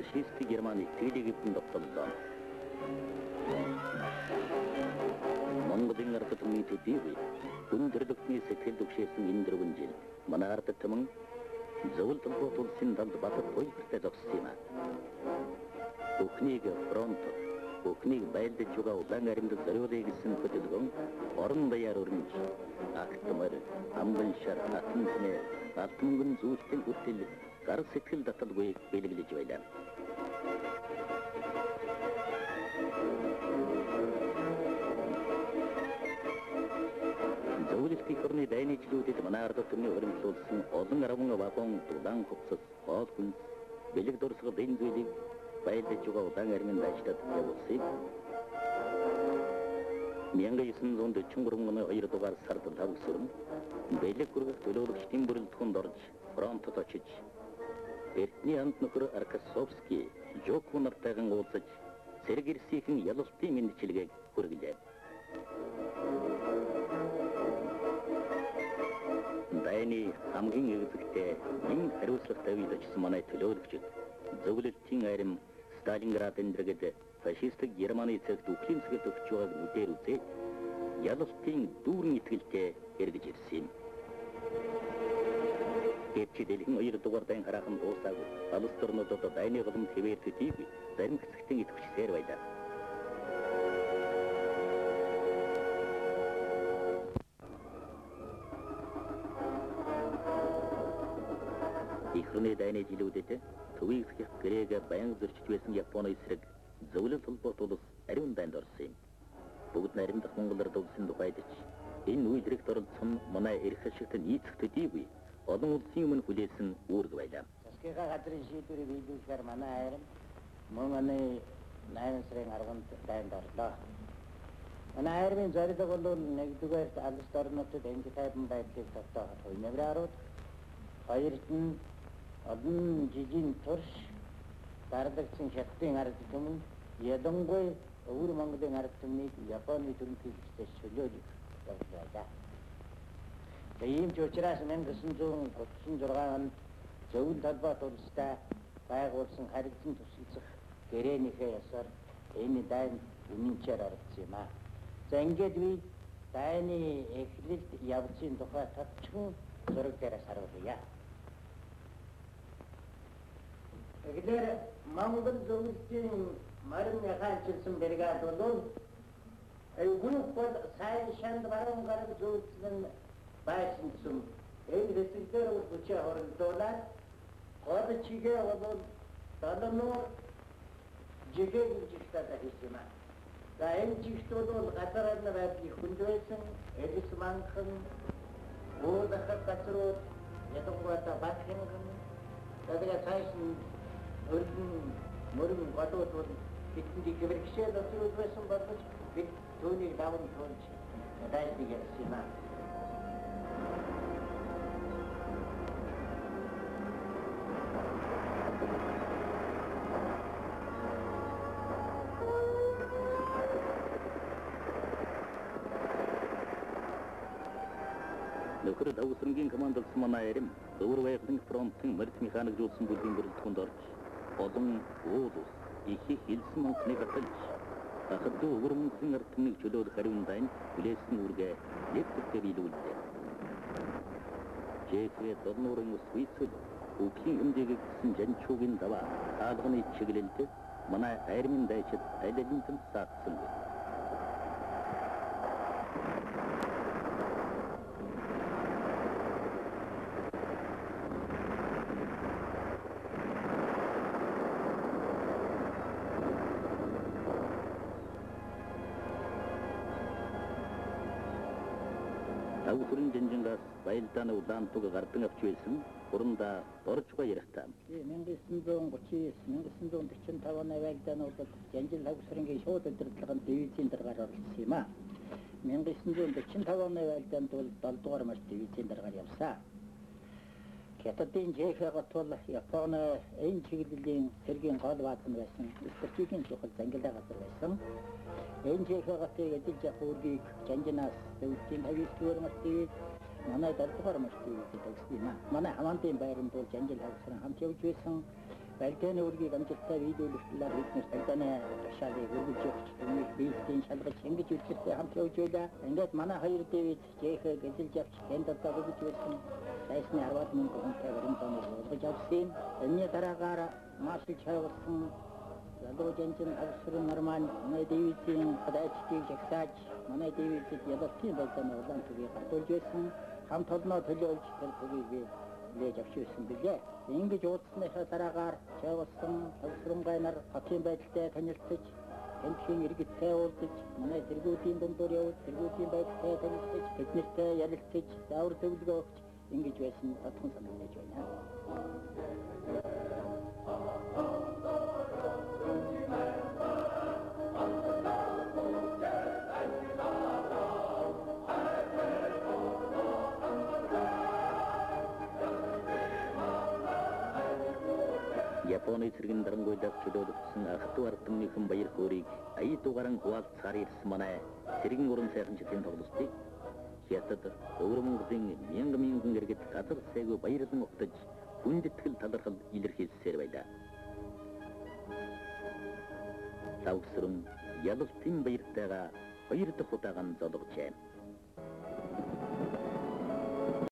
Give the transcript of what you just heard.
фашист Германы тэлэгэпэн доктоллоо. Монголын ард түмний төдийгүй хүн төрлөختний сэтгэл түгшээсэн энэ дөрвөн жил манай ард түмэн зөвлөлт улсын далд батар буйгтай зогссон юм. Бүхнийг фронт, бүхнийг байлдаж байгаа улаан аримд зориулъя гэсэн хөдөлгөөн орон даяар өрнөж, актмар, амбан шар, атантны, алтмөнгөн зүйлтэн хүртэл гар сэтгэл таталгүй бэлгэлж байлаа. Зөвлөлт ихорны дайничлүүдэд манай ард түмний өрнөлүүлсэн олон арван вагон дулаан хувцас, хоол хүнс, бэлэг дурсгал энэ зүйлийг байлдаж байгаа улаан аримын дайчдад явуулсыг 1943 оны 2 дугаар сард тавсарн бэлэг хүргэх төлөөлөгчдийн бүрэлдэхүүнд орж фронтод очиж Эрдний анд нөхөр Аркасовский Жокку нартайган уулзаж цэрэг ирсийн ялалтын мэндчилгээг хүргэлээ. Дайны хамгийн эгзэгтэй энэ хариуцлагатай үед очсон манай төлөөлөгчд зөвлөлтийн арим Сталинград эндрэгэд фашист Германы цэгт үхлийн цэгэд өгч байгааг мэдээр үзээд ялалтын дүүрэн итгэлтэй эргэж ирсэн юм. Гэвчдэлхэн 2 дугаар дайн хараахан дуусаагүй алс төрнөдөд дайны голом хэвээр төдийгүй зарим хэсэгтэн идэвхсээр байлаа. Ихрны дайны жилүүдэд төвийг гэрээгэ баян зөрчиж байсан Японы эсрэг зөвлөлт холбоот улс ариун дайнд орсон юм. Бүгд наримдах монголоор дуулсан тухайд ч энэ үйлрэгт оролцсон манай эрх ашигт нийцэх төдийгүй олон улсын өмнө хүлээсэн үүрэг байлаа. Засгийнхаа газрын шийдвэрийг биелүүлэхээр манай арим мөн оны 8 сарын 10-нд дайнд орлоо. Манай аримын зорилго бол нэгдүгээр алс орнуудад энэхүү тайван байдлыг тогтооход хувийн харуулж, хоёрт нь олон жилийн турш дардагсан хятадын ард түмэн ялангуяа өвөр Монголын ард түмнийг Японы төрөлхтөлтэй чөлөөлөх байлаа. Ийм ч учраас 1936 онд зөвлөлт холбоот улстай байгуулсан харилцан тусалцах гэрээнийхээ ясаар энэ дайн үнэнчээр орсон юм аа. За ингээд би дайны эхлэлд явцын тухай товчхон зураг дээрээс харуулъя. Тэгэхээр Монгол зөвлөлтийн марин яхаачилсан бригад бол гүнх бол сайн шанд баруун гараг зөвлөлтөн байсан юм. Энэ хэсэгдэр хүчээ хоригдуулаад гол чигээ бол далнуур жигээ гिचтаа хийсэн юм. За энэ чигт бол газар байдлыг хүнд байсан элис манхан уудах газрууд ядангуйта батхэнгэн тэгээд цаашин өргөн мөрөн гадууд бол бидний гэрхшээ дотор байсан боловч бид түүнийг даван туулж дайныг ярьсан юм. Нөхөр Давсрангийн командалсан манай арим өвөр байгалийн фронтын морд механикжуулсан бүлгийн бүрэлдэхүүнд орж олон уулус их хэлсэн монхны баталж ахад өвөр Монголын ард түмнийг чөлөөлөх ариун дайн хүлээсэн үргээ нэвтэртэй биелүүллээ. Жэфрэ долнуурын усвицэл үхлийн хэмжээгийг гисэн жанчуугийн даваа хаалганы чиглэлд манай аримын дайчид алилинтэн саатсан бэ. Тавсрын жанжингаас байлдааны улаантуг гардан авч байсан уранда боржгоо ярихтаа. 1939-1945 оны байлдаануудад жанжин тавсрынгийн шууд удирдлагын дивизийн даргаар оролцсон юм а. 1945 оны байлдаанд бол 7 дугаар март дивизийн даргаар явсан. Хятадын Жэхэгт бол Японы энэ чиглэлийн цэргийн гол баатан байсан. Стратегийн чухал зангилаа газар байсан. Энэ Жэхэгт эдэлж явах үргийг жанжинаас зөвлөлийн 29-р мартыг манай 7 дугаар мартыг төгссөн юм а. Манай хамаантын байранд бол жанжил хавсран хамт явж байсан. 발전의 우리가 감췄다 위도를 hitness 발전의 샤리 우르죠. 비스틴 샤르가 챙겨 줄때 함께 오죠다. 근데 만화 하이르 때 제가 그들 잡 겐다다고 그랬으면 사이스네 아바트는 그 혼자 그런 돈을 그 잡신 언니 따라가라 마실 차였음 나도 전전 අව스른 말만 내 데이비슨 바다치기 적사치 만에 데이비슨 여덟 팀 발전 어떤 그게 갖고 줬음 한 터너 들려올지 그게 내 접시였습니다. 인기 좋습니다. 따라가 저었음 අව스른 가이나 같은 바일 때 다닐 때 캠핑 이렇게 태울 때 만에 들고 뛴 돈도려 들고 뛴 바일 때 다닐 때 비즈니스 때 열릴 때 나올 때 우리가 인기 좋았습니다. 통선을 내줘냐. Японы сиргендерин койдак чөдөдүксүн ахты барыттын михин байыр көрик, айы тугаран куак сары ирсмана, сиргин орын сайхын четен тоғдысты. Хияттады, öwrümün kızın меңгі кергет қатыр сәгі байырдың оқтыч, күнді тігіл таларқыл илірхес сербайда. Сауқсырын, ялық тим байырттаға, байырды құтаған зодық чән.